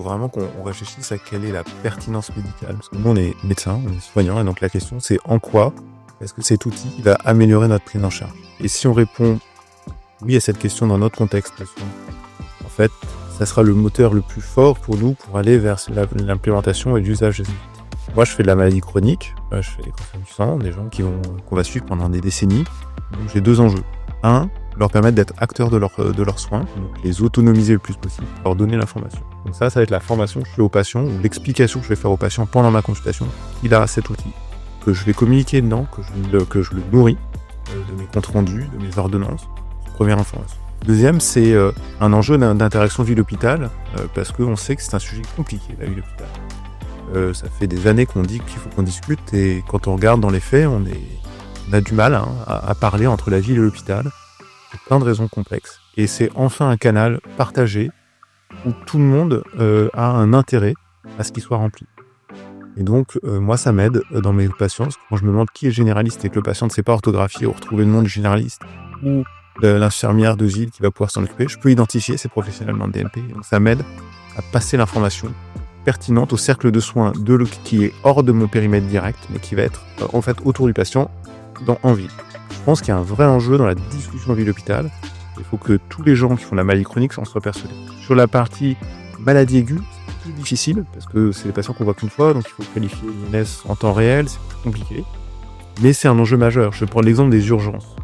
faut vraiment qu'on réfléchisse à quelle est la pertinence médicale. Parce que nous, on est médecin, on est soignant, et donc la question, c'est en quoi est-ce que cet outil va améliorer notre prise en charge? Et si on répond oui à cette question dans notre contexte de soins, en fait, ça sera le moteur le plus fort pour nous pour aller vers l'implémentation et l'usage des outils. Moi, je fais de la maladie chronique, je fais des cancers du sang, des gens qu'on va suivre pendant des décennies. Donc, j'ai 2 enjeux. Un, leur permettre d'être acteurs de leurs soins, donc les autonomiser le plus possible, leur donner l'information. Donc ça va être la formation que je fais aux patients, ou l'explication que je vais faire aux patients pendant ma consultation. Il a cet outil, que je vais communiquer dedans, que je le nourris de mes comptes rendus, de mes ordonnances. Première information. Deuxième, c'est un enjeu d'interaction ville-hôpital, parce qu'on sait que c'est un sujet compliqué, la ville-hôpital. Ça fait des années qu'on dit qu'il faut qu'on discute, et quand on regarde dans les faits, on a du mal à parler entre la ville et l'hôpital, pour plein de raisons complexes. Et c'est enfin un canal partagé, où tout le monde a un intérêt à ce qu'il soit rempli. Et donc, moi, ça m'aide dans mes patients, parce que quand je me demande qui est généraliste et que le patient ne sait pas orthographier ou retrouver le nom du généraliste, ou l'infirmière de ville qui va pouvoir s'en occuper, je peux identifier ces professionnels dans le DMP. Donc ça m'aide à passer l'information pertinente au cercle de soins qui est hors de mon périmètre direct, mais qui va être en fait autour du patient en ville. Je pense qu'il y a un vrai enjeu dans la discussion ville-hôpital. Il faut que tous les gens qui font la maladie chronique s'en soient persuadés. Sur la partie maladie aiguë, c'est plus difficile, parce que c'est des patients qu'on voit qu'une fois, donc il faut qualifier l'INS en temps réel, c'est plus compliqué. Mais c'est un enjeu majeur. Je prends l'exemple des urgences.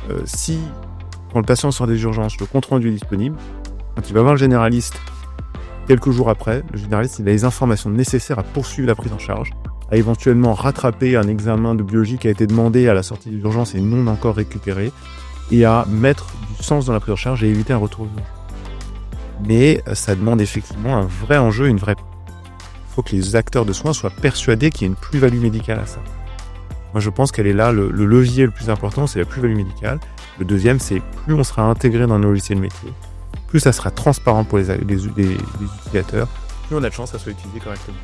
Quand le patient sort des urgences, le compte rendu est disponible. Quand il va voir le généraliste, quelques jours après, le généraliste il a les informations nécessaires à poursuivre la prise en charge, à éventuellement rattraper un examen de biologie qui a été demandé à la sortie de l'urgence et non encore récupéré, et à mettre du sens dans la prise en charge et éviter un retour aux urgences. Mais ça demande effectivement un vrai enjeu, Il faut que les acteurs de soins soient persuadés qu'il y a une plus-value médicale à ça. Moi, je pense qu'elle est là, le levier le plus important, c'est la plus-value médicale. Le deuxième, c'est plus on sera intégré dans nos logiciels métiers, plus ça sera transparent pour les utilisateurs, plus on a de chance à soit utilisé correctement.